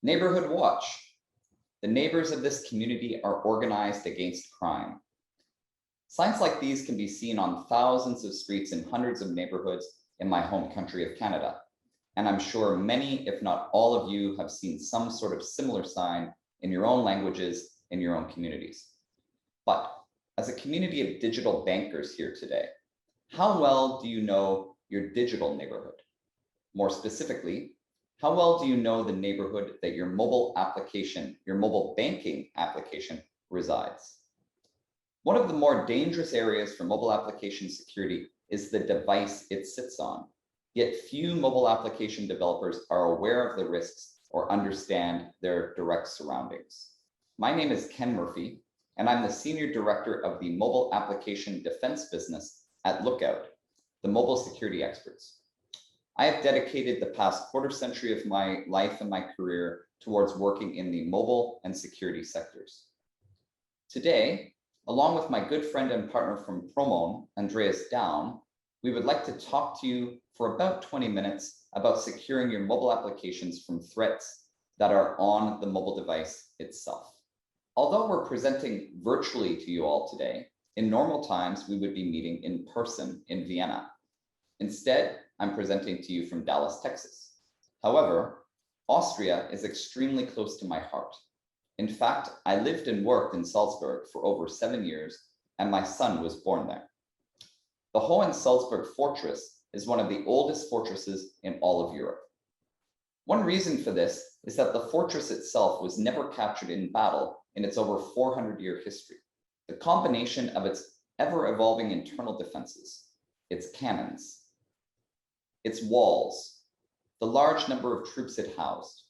Neighborhood watch. The neighbors of this community are organized against crime. Signs like these can be seen on thousands of streets in hundreds of neighborhoods in my home country of Canada. And I'm sure many, if not all of you, have seen some sort of similar sign in your own languages, in your own communities. But as a community of digital bankers here today, how well do you know your digital neighborhood? More specifically, how well do you know the neighborhood that your mobile application, your mobile banking application resides? One of the more dangerous areas for mobile application security is the device it sits on. Yet few mobile application developers are aware of the risks or understand their direct surroundings. My name is Ken Murphy, and I'm the Senior Director of the Mobile Application Defense business at Lookout, the mobile security experts. I have dedicated the past quarter century of my life and my career towards working in the mobile and security sectors. Today, along with my good friend and partner from Promon, Andreas Down, we would like to talk to you for about 20 minutes about securing your mobile applications from threats that are on the mobile device itself. Although we're presenting virtually to you all today, in normal times, we would be meeting in person in Vienna. Instead, I'm presenting to you from Dallas, Texas. However, Austria is extremely close to my heart. In fact, I lived and worked in Salzburg for over 7 years, and my son was born there. The Hohensalzburg Fortress is one of the oldest fortresses in all of Europe. One reason for this is that the fortress itself was never captured in battle in its over 400-year history. The combination of its ever-evolving internal defenses, its cannons, its walls, the large number of troops it housed,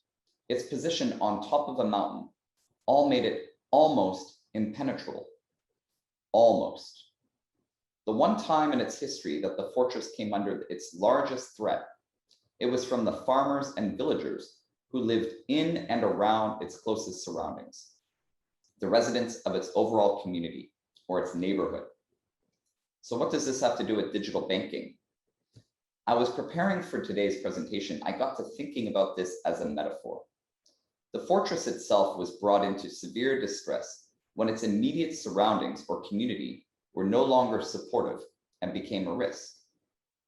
its position on top of a mountain, all made it almost impenetrable. Almost. The one time in its history that the fortress came under its largest threat, it was from the farmers and villagers who lived in and around its closest surroundings, the residents of its overall community or its neighborhood. So what does this have to do with digital banking? I was preparing for today's presentation. I got to thinking about this as a metaphor. The fortress itself was brought into severe distress when its immediate surroundings or community were no longer supportive and became a risk.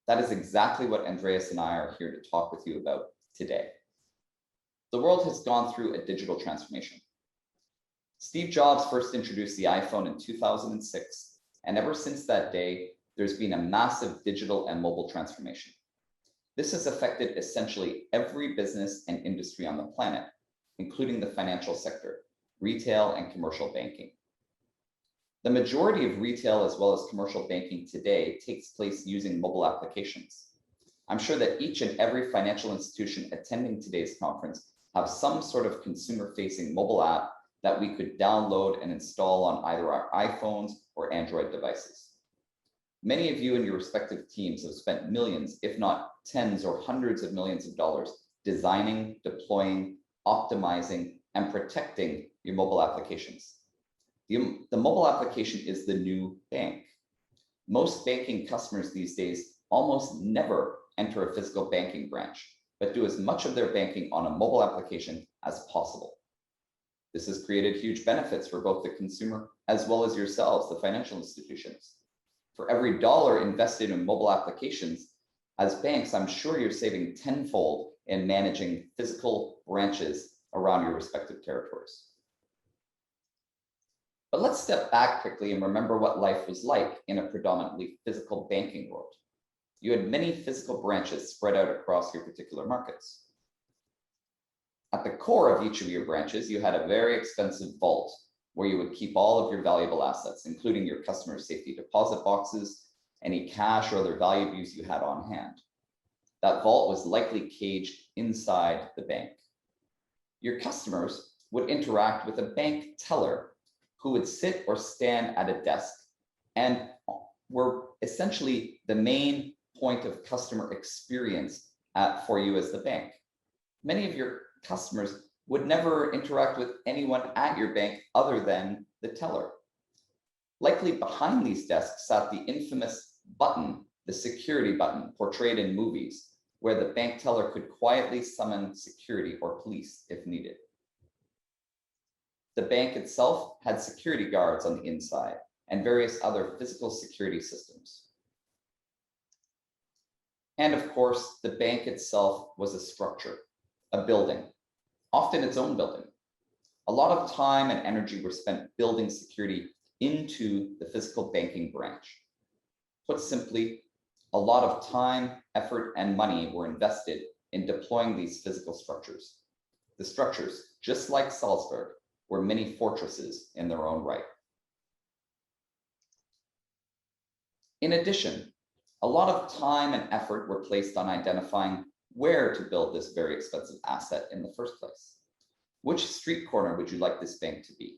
That is exactly what Andreas and I are here to talk with you about today. The world has gone through a digital transformation. Steve Jobs first introduced the iPhone in 2006, and ever since that day, there's been a massive digital and mobile transformation. This has affected essentially every business and industry on the planet, including the financial sector, retail, and commercial banking. The majority of retail as well as commercial banking today takes place using mobile applications. I'm sure that each and every financial institution attending today's conference have some sort of consumer-facing mobile app that we could download and install on either our iPhones or Android devices. Many of you and your respective teams have spent millions, if not tens or hundreds of millions of dollars, designing, deploying, optimizing, and protecting your mobile applications. The mobile application is the new bank. Most banking customers these days almost never enter a physical banking branch, but do as much of their banking on a mobile application as possible. This has created huge benefits for both the consumer as well as yourselves, the financial institutions. For every dollar invested in mobile applications, as banks, I'm sure you're saving tenfold in managing physical branches around your respective territories. But let's step back quickly and remember what life was like in a predominantly physical banking world. You had many physical branches spread out across your particular markets. At the core of each of your branches, you had a very expensive vault where you would keep all of your valuable assets, including your customer safety deposit boxes, any cash or other valuables you had on hand. That vault was likely caged inside the bank. Your customers would interact with a bank teller who would sit or stand at a desk and were essentially the main point of customer experience for you as the bank. Many of your customers would never interact with anyone at your bank other than the teller. Likely behind these desks sat the infamous button, the security button portrayed in movies, where the bank teller could quietly summon security or police if needed. The bank itself had security guards on the inside and various other physical security systems. And of course, the bank itself was a structure, a building, often its own building. A lot of time and energy were spent building security into the physical banking branch. Put simply, a lot of time, effort, and money were invested in deploying these physical structures. The structures, just like Salzburg, were mini fortresses in their own right. In addition, a lot of time and effort were placed on identifying where to build this very expensive asset in the first place. Which street corner would you like this bank to be?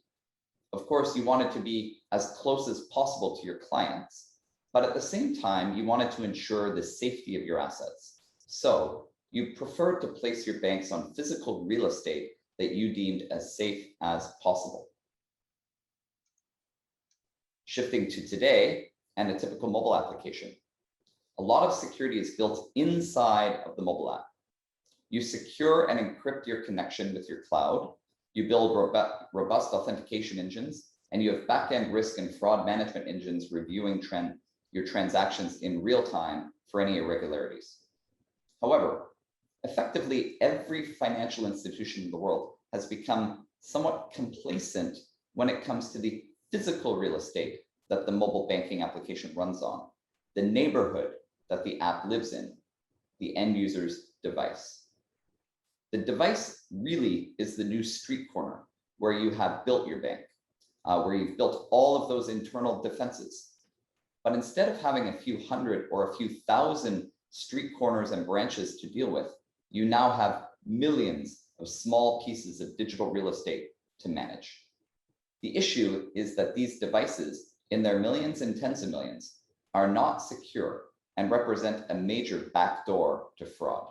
Of course, you want it to be as close as possible to your clients, but at the same time, you wanted to ensure the safety of your assets. So you preferred to place your banks on physical real estate that you deemed as safe as possible. Shifting to today and a typical mobile application. A lot of security is built inside of the mobile app. You secure and encrypt your connection with your cloud. You build robust authentication engines, and you have back-end risk and fraud management engines reviewing your transactions in real time for any irregularities. However, effectively, every financial institution in the world has become somewhat complacent when it comes to the physical real estate that the mobile banking application runs on, the neighborhood that the app lives in, the end user's device. The device really is the new street corner where you have built your bank, where you've built all of those internal defenses. But instead of having a few hundred or a few thousand street corners and branches to deal with, you now have millions of small pieces of digital real estate to manage. The issue is that these devices, in their millions and tens of millions, are not secure and represent a major backdoor to fraud.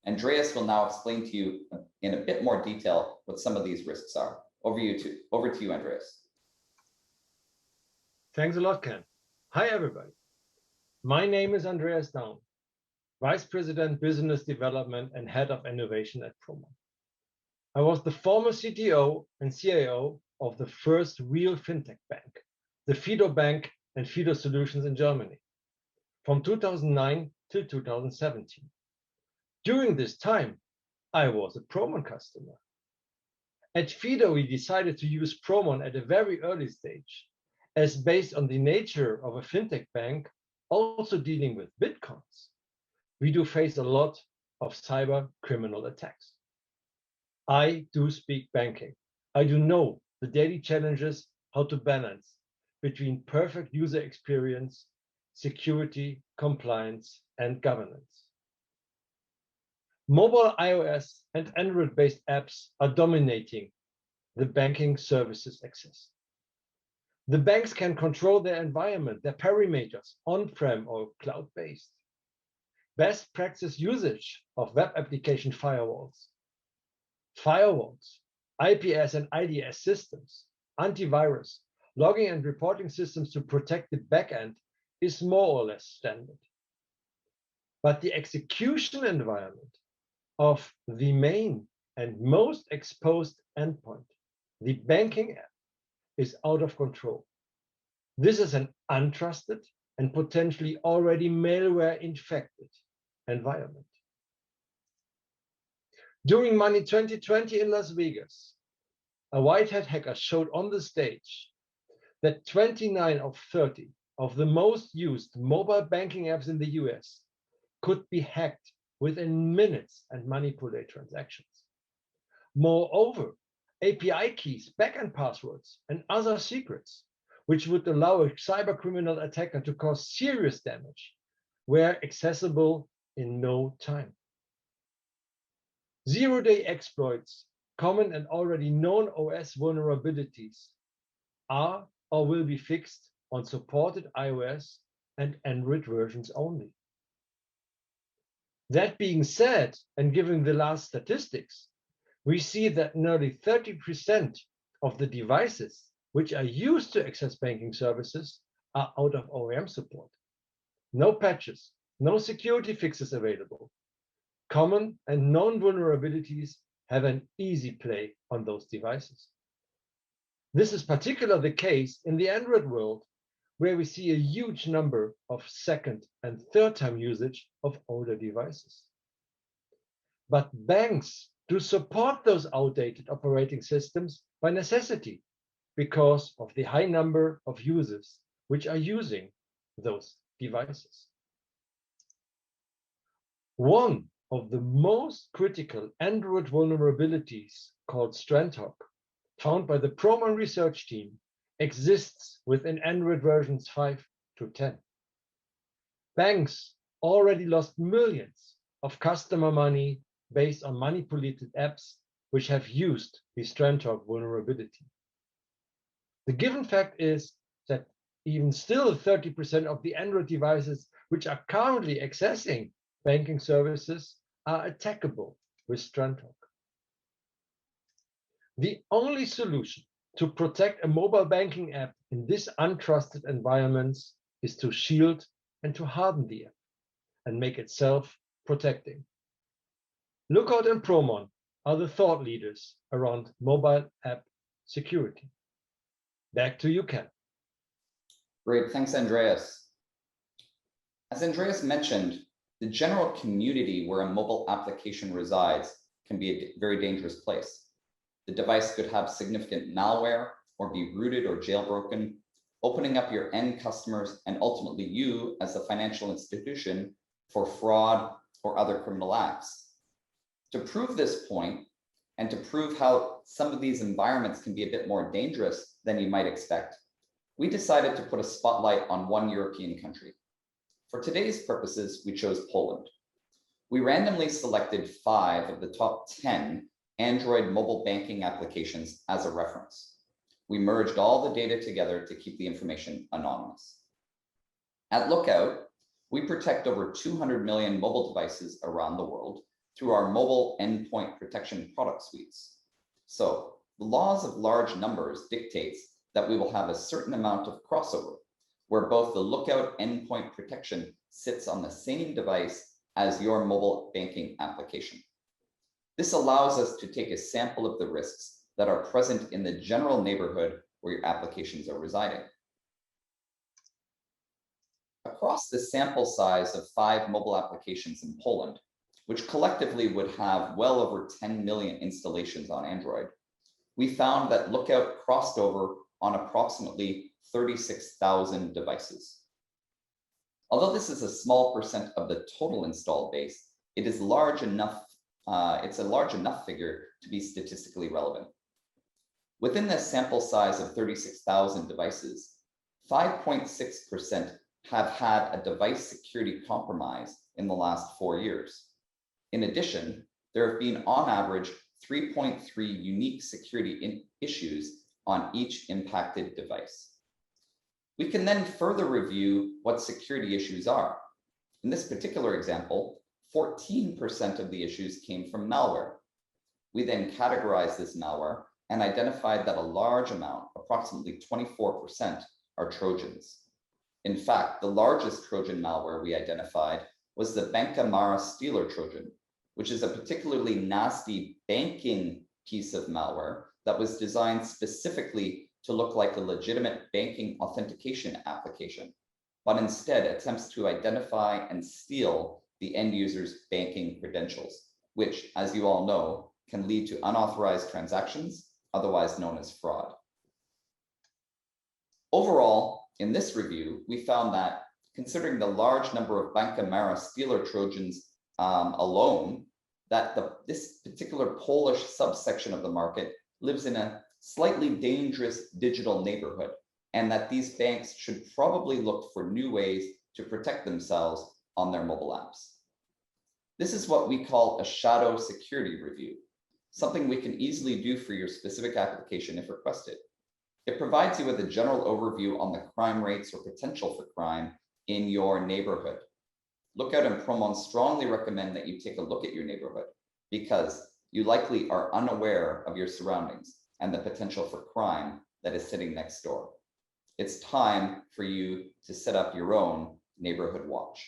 Andreas will now explain to you in a bit more detail what some of these risks are. Over to you, Andreas. Thanks a lot, Ken. Hi, everybody. My name is Andreas Daum, Vice President, Business Development and Head of Innovation at Promon. I was the former CTO and CIO of the first real fintech bank, the Fido Bank and Fido Solutions in Germany, from 2009 till 2017. During this time, I was a Promon customer. At Fido, we decided to use Promon at a very early stage, as based on the nature of a fintech bank, also dealing with Bitcoins, we do face a lot of cyber criminal attacks. I do speak banking. I do know the daily challenges, how to balance between perfect user experience, security, compliance, and governance. Mobile iOS and Android-based apps are dominating the banking services access. The banks can control their environment, their perimeters, on-prem or cloud-based. Best practice usage of web application firewalls, IPS and IDS systems, antivirus, logging and reporting systems to protect the backend is more or less standard. But the execution environment of the main and most exposed endpoint, the banking app, is out of control. This is an untrusted and potentially already malware-infected environment. During Money 2020 in Las Vegas, a white hat hacker showed on the stage that 29 of 30 of the most used mobile banking apps in the US could be hacked within minutes and manipulate transactions. Moreover, API keys, backend passwords, and other secrets, which would allow a cyber criminal attacker to cause serious damage, were accessible in no time. Zero-day exploits, common and already known OS vulnerabilities, are or will be fixed on supported iOS and Android versions only. That being said, and given the last statistics, we see that nearly 30% of the devices which are used to access banking services are out of OEM support. No patches, no security fixes available. common and known vulnerabilities have an easy play on those devices. This is particularly the case in the Android world, where we see a huge number of second and third time usage of older devices. But banks do support those outdated operating systems by necessity because of the high number of users which are using those devices. One of the most critical Android vulnerabilities, called Strandhog, found by the Promon research team, exists within Android versions 5 to 10. Banks already lost millions of customer money based on manipulated apps which have used the Strandhog vulnerability. The given fact is that even still 30% of the Android devices which are currently accessing banking services are attackable with Strandhog. The only solution to protect a mobile banking app in this untrusted environments is to shield and to harden the app and make it self-protecting. Lookout and Promon are the thought leaders around mobile app security. Back to you, Ken. Great, thanks, Andreas. As Andreas mentioned, the general community where a mobile application resides can be a very dangerous place. The device could have significant malware or be rooted or jailbroken, opening up your end customers and ultimately you as a financial institution for fraud or other criminal acts. To prove this point, and to prove how some of these environments can be a bit more dangerous than you might expect, we decided to put a spotlight on one European country. For today's purposes, we chose Poland. We randomly selected 5 of the top 10 Android mobile banking applications as a reference. We merged all the data together to keep the information anonymous. At Lookout, we protect over 200 million mobile devices around the world through our mobile endpoint protection product suites. So the laws of large numbers dictates that we will have a certain amount of crossover, where both the Lookout endpoint protection sits on the same device as your mobile banking application. This allows us to take a sample of the risks that are present in the general neighborhood where your applications are residing. Across the sample size of 5 mobile applications in Poland, which collectively would have well over 10 million installations on Android, we found that Lookout crossed over on approximately 36,000 devices. Although this is a small percent of the total installed base, it is large enough. It's a large enough figure to be statistically relevant. Within this sample size of 36,000 devices, 5.6% have had a device security compromise in the last 4 years. In addition, there have been on average 3.3 unique security issues on each impacted device. We can then further review what security issues are. In this particular example, 14% of the issues came from malware. We then categorized this malware and identified that a large amount, approximately 24%, are Trojans. In fact, the largest Trojan malware we identified was the Banca Mara Stealer Trojan, which is a particularly nasty banking piece of malware that was designed specifically to look like a legitimate banking authentication application, but instead attempts to identify and steal the end user's banking credentials, which, as you all know, can lead to unauthorized transactions, otherwise known as fraud. Overall, in this review, we found that considering the large number of Banca Mara Stealer Trojans alone, that this particular Polish subsection of the market lives in a slightly dangerous digital neighborhood, and that these banks should probably look for new ways to protect themselves on their mobile apps. This is what we call a shadow security review, something we can easily do for your specific application if requested. It provides you with a general overview on the crime rates or potential for crime in your neighborhood. Lookout and Promon strongly recommend that you take a look at your neighborhood because you likely are unaware of your surroundings and the potential for crime that is sitting next door. It's time for you to set up your own neighborhood watch.